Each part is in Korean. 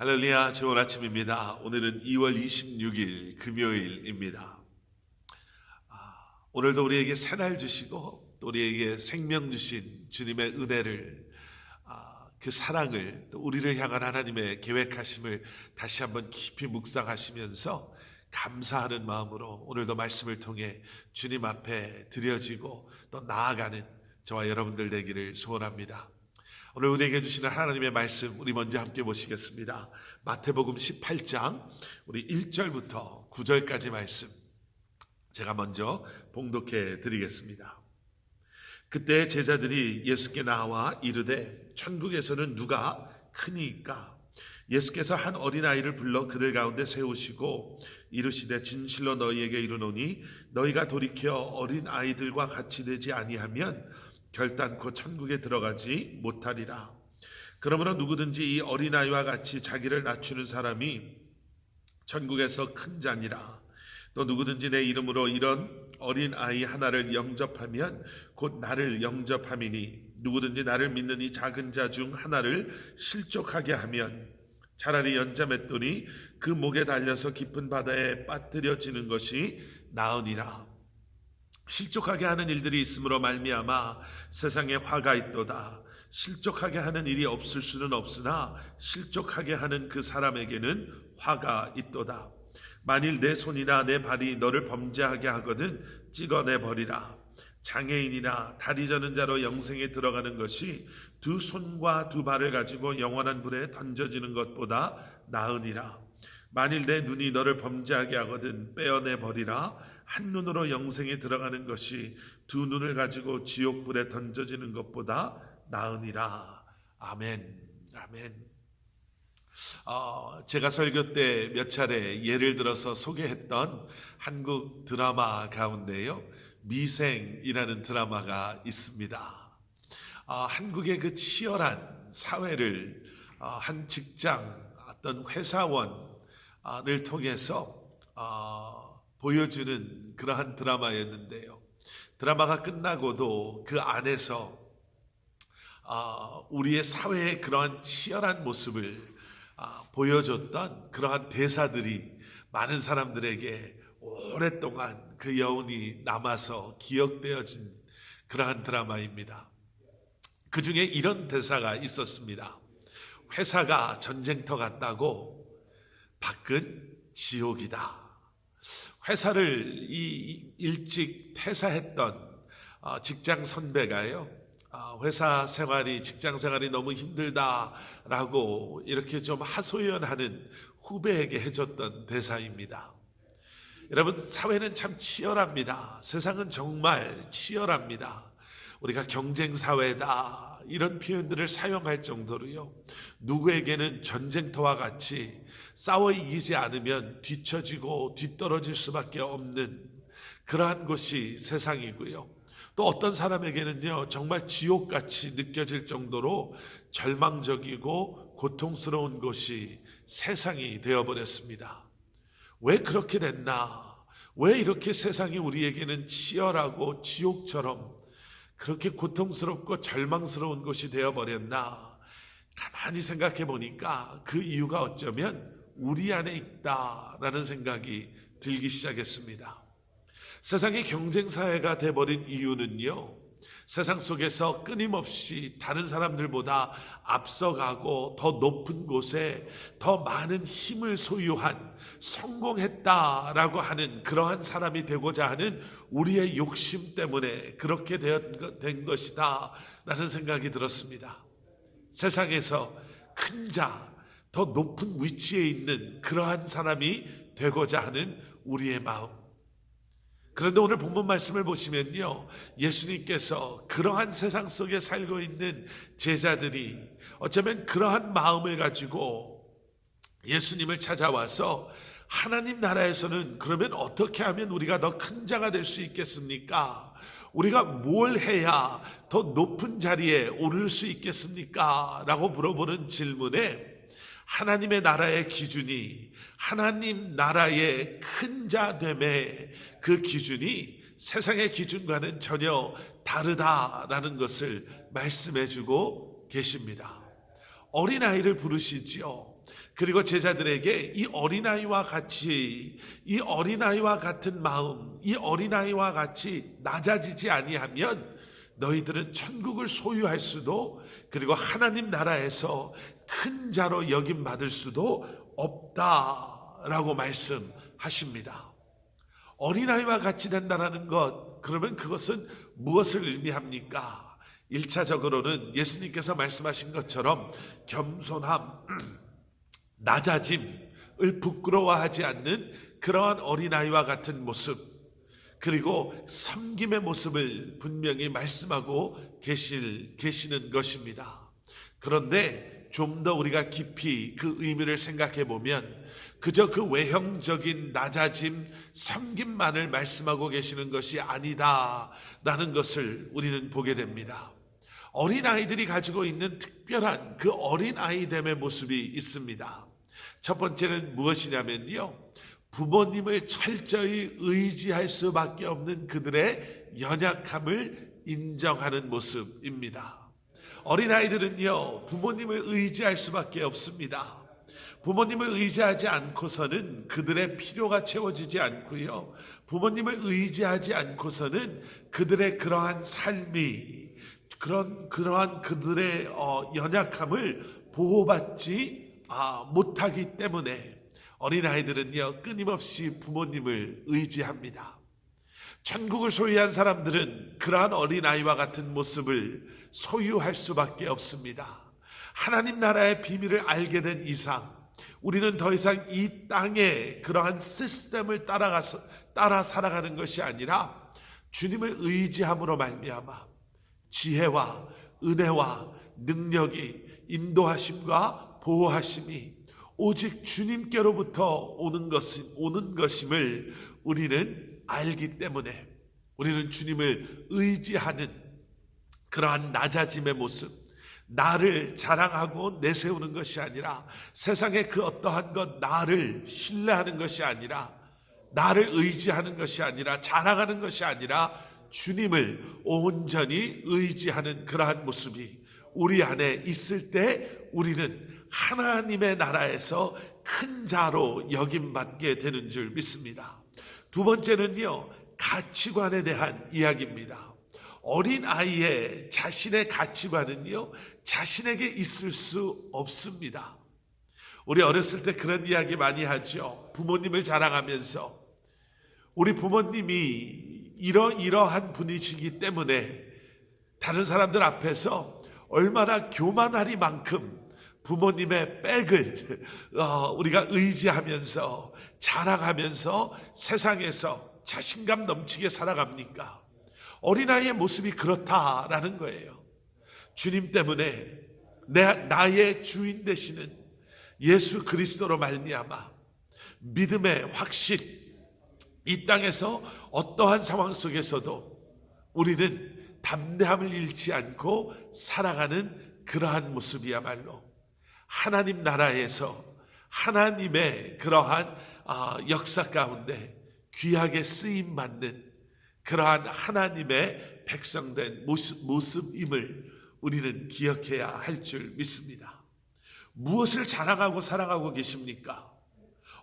할렐루야, 좋은 아침입니다. 오늘은 2월 26일 금요일입니다. 오늘도 우리에게 새날 주시고 또 우리에게 생명 주신 주님의 은혜를, 그 사랑을, 또 우리를 향한 하나님의 계획하심을 다시 한번 깊이 묵상하시면서 감사하는 마음으로 오늘도 말씀을 통해 주님 앞에 드려지고 또 나아가는 저와 여러분들 되기를 소원합니다. 오늘 우리에게 주시는 하나님의 말씀, 우리 먼저 함께 보시겠습니다. 마태복음 18장 우리 1절부터 9절까지 말씀 제가 먼저 봉독해 드리겠습니다. 그때 제자들이 예수께 나와 이르되 천국에서는 누가 크니까? 예수께서 한 어린아이를 불러 그들 가운데 세우시고 이르시되 진실로 너희에게 이르노니 너희가 돌이켜 어린아이들과 같이 되지 아니하면 결단코 천국에 들어가지 못하리라. 그러므로 누구든지 이 어린아이와 같이 자기를 낮추는 사람이 천국에서 큰 자니라. 또 누구든지 내 이름으로 이런 어린아이 하나를 영접하면 곧 나를 영접함이니 누구든지 나를 믿는 이 작은 자 중 하나를 실족하게 하면 차라리 연자맷돌이 그 목에 달려서 깊은 바다에 빠뜨려지는 것이 나으니라. 실족하게 하는 일들이 있으므로 말미암아 세상에 화가 있도다. 실족하게 하는 일이 없을 수는 없으나 실족하게 하는 그 사람에게는 화가 있도다. 만일 내 손이나 내 발이 너를 범죄하게 하거든 찍어내 버리라. 장애인이나 다리 저는 자로 영생에 들어가는 것이 두 손과 두 발을 가지고 영원한 불에 던져지는 것보다 나으니라. 만일 내 눈이 너를 범죄하게 하거든 빼어내 버리라. 한 눈으로 영생에 들어가는 것이 두 눈을 가지고 지옥불에 던져지는 것보다 나으니라. 아멘. 아멘. 제가 설교 때 몇 차례 예를 들어서 소개했던 한국 드라마 가운데요, 미생이라는 드라마가 있습니다. 한국의 그 치열한 사회를 한 직장, 어떤 회사원을 통해서 보여주는 그러한 드라마였는데요. 드라마가 끝나고도 그 안에서 우리의 사회의 그러한 치열한 모습을 보여줬던 그러한 대사들이 많은 사람들에게 오랫동안 그 여운이 남아서 기억되어진 그러한 드라마입니다. 그 중에 이런 대사가 있었습니다. 회사가 전쟁터 같다고 밖은 지옥이다. 회사를 일찍 퇴사했던 직장 선배가요, 회사 생활이, 직장 생활이 너무 힘들다라고 이렇게 좀 하소연하는 후배에게 해줬던 대사입니다. 여러분, 사회는 참 치열합니다. 세상은 정말 치열합니다. 우리가 경쟁사회다 이런 표현들을 사용할 정도로요, 누구에게는 전쟁터와 같이 싸워 이기지 않으면 뒤처지고 뒤떨어질 수밖에 없는 그러한 곳이 세상이고요. 또 어떤 사람에게는요, 정말 지옥같이 느껴질 정도로 절망적이고 고통스러운 곳이 세상이 되어버렸습니다. 왜 그렇게 됐나? 왜 이렇게 세상이 우리에게는 치열하고 지옥처럼 그렇게 고통스럽고 절망스러운 곳이 되어버렸나? 가만히 생각해 보니까 그 이유가 어쩌면 우리 안에 있다라는 생각이 들기 시작했습니다. 세상이 경쟁사회가 돼버린 이유는요, 세상 속에서 끊임없이 다른 사람들보다 앞서가고 더 높은 곳에 더 많은 힘을 소유한, 성공했다라고 하는 그러한 사람이 되고자 하는 우리의 욕심 때문에 그렇게 된 것이다 라는 생각이 들었습니다. 세상에서 큰 자, 더 높은 위치에 있는 그러한 사람이 되고자 하는 우리의 마음. 그런데 오늘 본문 말씀을 보시면요, 예수님께서 그러한 세상 속에 살고 있는 제자들이 어쩌면 그러한 마음을 가지고 예수님을 찾아와서 하나님 나라에서는 그러면 어떻게 하면 우리가 더 큰 자가 될 수 있겠습니까? 우리가 뭘 해야 더 높은 자리에 오를 수 있겠습니까? 라고 물어보는 질문에 하나님의 나라의 기준이, 하나님 나라의 큰 자됨의 그 기준이 세상의 기준과는 전혀 다르다라는 것을 말씀해 주고 계십니다. 어린아이를 부르시지요. 그리고 제자들에게 이 어린아이와 같은 마음, 이 어린아이와 같이 낮아지지 아니하면 너희들은 천국을 소유할 수도, 그리고 하나님 나라에서 큰 자로 여김 받을 수도 없다라고 말씀하십니다. 어린아이와 같이 된다라는 것, 그러면 그것은 무엇을 의미합니까? 1차적으로는 예수님께서 말씀하신 것처럼 겸손함, 낮아짐을 부끄러워하지 않는 그러한 어린아이와 같은 모습, 그리고 섬김의 모습을 분명히 말씀하고 계시는 것입니다. 그런데 좀 더 우리가 깊이 그 의미를 생각해 보면 그저 그 외형적인 낮아짐, 섬김만을 말씀하고 계시는 것이 아니다라는 것을 우리는 보게 됩니다. 어린아이들이 가지고 있는 특별한 그 어린아이됨의 모습이 있습니다. 첫 번째는 무엇이냐면요, 부모님을 철저히 의지할 수밖에 없는 그들의 연약함을 인정하는 모습입니다. 어린아이들은요, 부모님을 의지할 수밖에 없습니다. 부모님을 의지하지 않고서는 그들의 필요가 채워지지 않고요, 부모님을 의지하지 않고서는 그들의 그러한 삶이, 그러한 그들의 연약함을 보호받지 못하기 때문에 어린아이들은요, 끊임없이 부모님을 의지합니다. 천국을 소유한 사람들은 그러한 어린아이와 같은 모습을 소유할 수밖에 없습니다. 하나님 나라의 비밀을 알게 된 이상 우리는 더 이상 이 땅의 그러한 시스템을 따라 살아가는 것이 아니라 주님을 의지함으로 말미암아 지혜와 은혜와 능력이, 인도하심과 보호하심이 오직 주님께로부터 오는 것임을 우리는 알기 때문에 우리는 주님을 의지하는 그러한 낮아짐의 모습, 나를 자랑하고 내세우는 것이 아니라, 세상의 그 어떠한 것, 나를 신뢰하는 것이 아니라, 나를 의지하는 것이 아니라, 자랑하는 것이 아니라 주님을 온전히 의지하는 그러한 모습이 우리 안에 있을 때 우리는 하나님의 나라에서 큰 자로 여김받게 되는 줄 믿습니다. 두 번째는요, 가치관에 대한 이야기입니다. 어린아이의 자신의 가치관은요, 자신에게 있을 수 없습니다. 우리 어렸을 때 그런 이야기 많이 하죠. 부모님을 자랑하면서 우리 부모님이 이러한 분이시기 때문에 다른 사람들 앞에서 얼마나 교만하리만큼 부모님의 백을 우리가 의지하면서 자랑하면서 세상에서 자신감 넘치게 살아갑니까? 어린아이의 모습이 그렇다라는 거예요. 주님 때문에 나의 주인 되시는 예수 그리스도로 말미암아 믿음의 확신, 이 땅에서 어떠한 상황 속에서도 우리는 담대함을 잃지 않고 살아가는 그러한 모습이야말로 하나님 나라에서 하나님의 그러한 역사 가운데 귀하게 쓰임받는 그러한 하나님의 백성된 모습임을 우리는 기억해야 할 줄 믿습니다. 무엇을 자랑하고 살아가고 계십니까?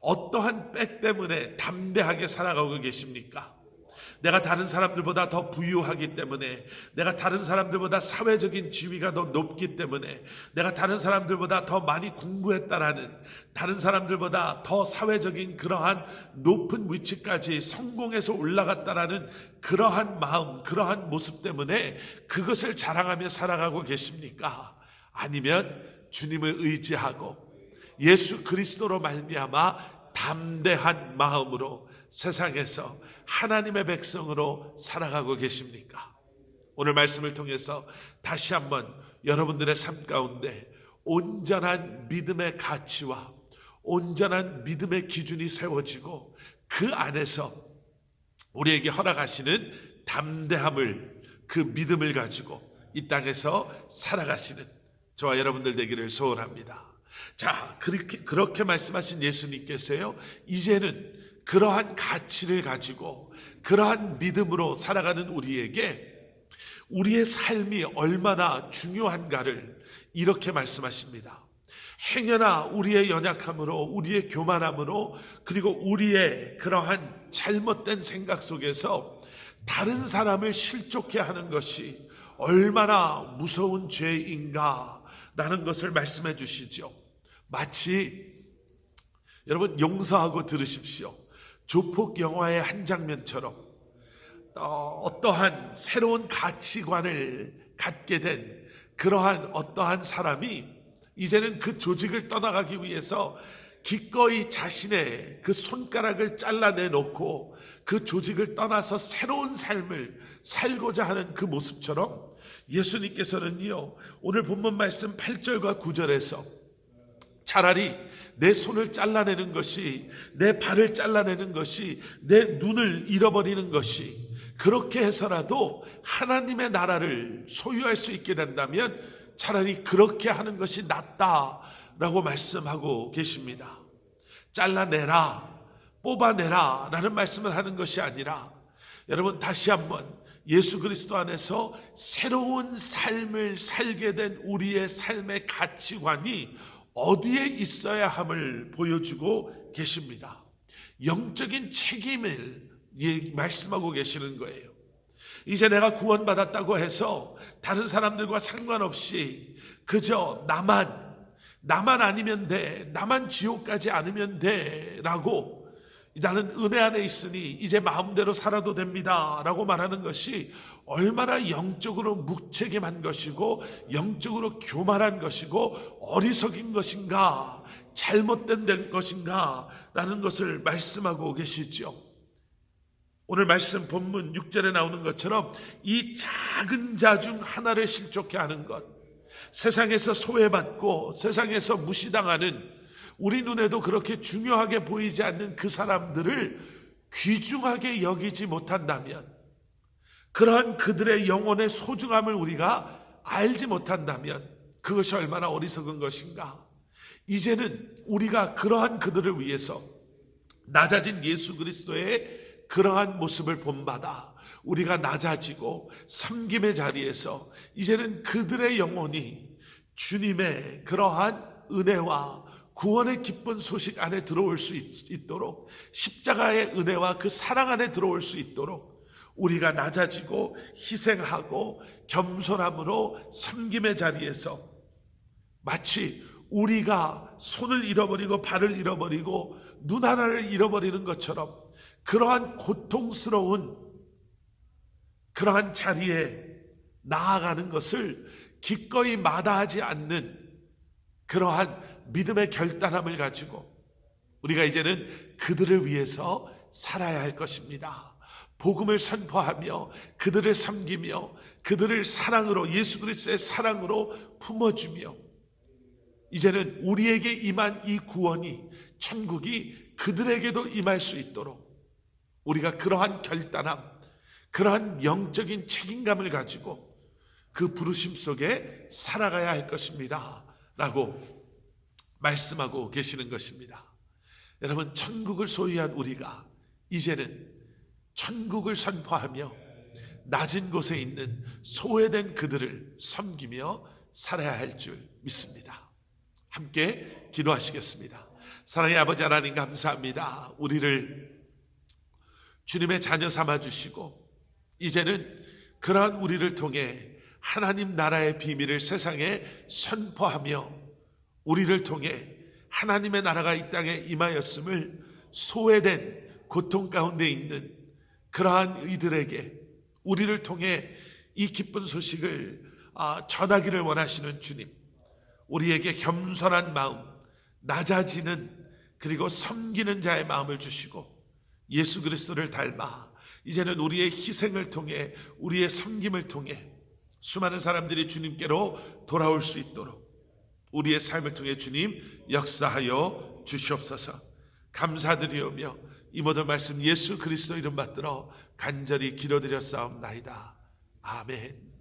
어떠한 백 때문에 담대하게 살아가고 계십니까? 내가 다른 사람들보다 더 부유하기 때문에, 내가 다른 사람들보다 사회적인 지위가 더 높기 때문에, 내가 다른 사람들보다 더 많이 공부했다라는, 다른 사람들보다 더 사회적인 그러한 높은 위치까지 성공해서 올라갔다라는 그러한 마음, 그러한 모습 때문에 그것을 자랑하며 살아가고 계십니까? 아니면 주님을 의지하고 예수 그리스도로 말미암아 담대한 마음으로 세상에서 하나님의 백성으로 살아가고 계십니까? 오늘 말씀을 통해서 다시 한번 여러분들의 삶 가운데 온전한 믿음의 가치와 온전한 믿음의 기준이 세워지고 그 안에서 우리에게 허락하시는 담대함을, 그 믿음을 가지고 이 땅에서 살아가시는 저와 여러분들 되기를 소원합니다. 자, 그렇게 말씀하신 예수님께서요, 이제는 그러한 가치를 가지고 그러한 믿음으로 살아가는 우리에게 우리의 삶이 얼마나 중요한가를 이렇게 말씀하십니다. 행여나 우리의 연약함으로, 우리의 교만함으로, 그리고 우리의 그러한 잘못된 생각 속에서 다른 사람을 실족해 하는 것이 얼마나 무서운 죄인가 라는 것을 말씀해 주시죠. 마치 여러분 용서하고 들으십시오. 조폭 영화의 한 장면처럼 어떠한 새로운 가치관을 갖게 된 그러한 어떠한 사람이 이제는 그 조직을 떠나가기 위해서 기꺼이 자신의 그 손가락을 잘라내놓고 그 조직을 떠나서 새로운 삶을 살고자 하는 그 모습처럼 예수님께서는요, 오늘 본문 말씀 8절과 9절에서 차라리 내 손을 잘라내는 것이, 내 발을 잘라내는 것이, 내 눈을 잃어버리는 것이, 그렇게 해서라도 하나님의 나라를 소유할 수 있게 된다면 차라리 그렇게 하는 것이 낫다라고 말씀하고 계십니다. 잘라내라, 뽑아내라 라는 말씀을 하는 것이 아니라, 여러분 다시 한번 예수 그리스도 안에서 새로운 삶을 살게 된 우리의 삶의 가치관이 어디에 있어야 함을 보여주고 계십니다. 영적인 책임을 말씀하고 계시는 거예요. 이제 내가 구원받았다고 해서 다른 사람들과 상관없이 그저 나만 아니면 돼, 나만 지옥 가지 않으면 돼 라고, 나는 은혜 안에 있으니 이제 마음대로 살아도 됩니다 라고 말하는 것이 얼마나 영적으로 무책임한 것이고 영적으로 교만한 것이고 어리석인 것인가, 잘못된 것인가 라는 것을 말씀하고 계시죠. 오늘 말씀 본문 6절에 나오는 것처럼 이 작은 자 중 하나를 실족해 하는 것, 세상에서 소외받고 세상에서 무시당하는, 우리 눈에도 그렇게 중요하게 보이지 않는 그 사람들을 귀중하게 여기지 못한다면, 그러한 그들의 영혼의 소중함을 우리가 알지 못한다면 그것이 얼마나 어리석은 것인가. 이제는 우리가 그러한 그들을 위해서 낮아진 예수 그리스도의 그러한 모습을 본받아 우리가 낮아지고 섬김의 자리에서 이제는 그들의 영혼이 주님의 그러한 은혜와 구원의 기쁜 소식 안에 들어올 수 있도록, 십자가의 은혜와 그 사랑 안에 들어올 수 있도록 우리가 낮아지고 희생하고 겸손함으로 섬김의 자리에서 마치 우리가 손을 잃어버리고 발을 잃어버리고 눈 하나를 잃어버리는 것처럼 그러한 고통스러운 그러한 자리에 나아가는 것을 기꺼이 마다하지 않는 그러한 믿음의 결단함을 가지고 우리가 이제는 그들을 위해서 살아야 할 것입니다. 복음을 선포하며 그들을 섬기며 그들을 사랑으로, 예수 그리스도의 사랑으로 품어주며, 이제는 우리에게 임한 이 구원이, 천국이 그들에게도 임할 수 있도록 우리가 그러한 결단함, 그러한 영적인 책임감을 가지고 그 부르심 속에 살아가야 할 것입니다 라고 말씀하고 계시는 것입니다. 여러분, 천국을 소유한 우리가 이제는 천국을 선포하며 낮은 곳에 있는 소외된 그들을 섬기며 살아야 할 줄 믿습니다. 함께 기도하시겠습니다. 사랑의 아버지 하나님, 감사합니다. 우리를 주님의 자녀 삼아 주시고 이제는 그러한 우리를 통해 하나님 나라의 비밀을 세상에 선포하며 우리를 통해 하나님의 나라가 이 땅에 임하였음을 소외된 고통 가운데 있는 그러한 이들에게 우리를 통해 이 기쁜 소식을 전하기를 원하시는 주님, 우리에게 겸손한 마음, 낮아지는 그리고 섬기는 자의 마음을 주시고 예수 그리스도를 닮아 이제는 우리의 희생을 통해, 우리의 섬김을 통해 수많은 사람들이 주님께로 돌아올 수 있도록 우리의 삶을 통해 주님 역사하여 주시옵소서. 감사드리오며 이 모든 말씀 예수 그리스도 이름 받들어 간절히 기도드렸사옵나이다. 아멘.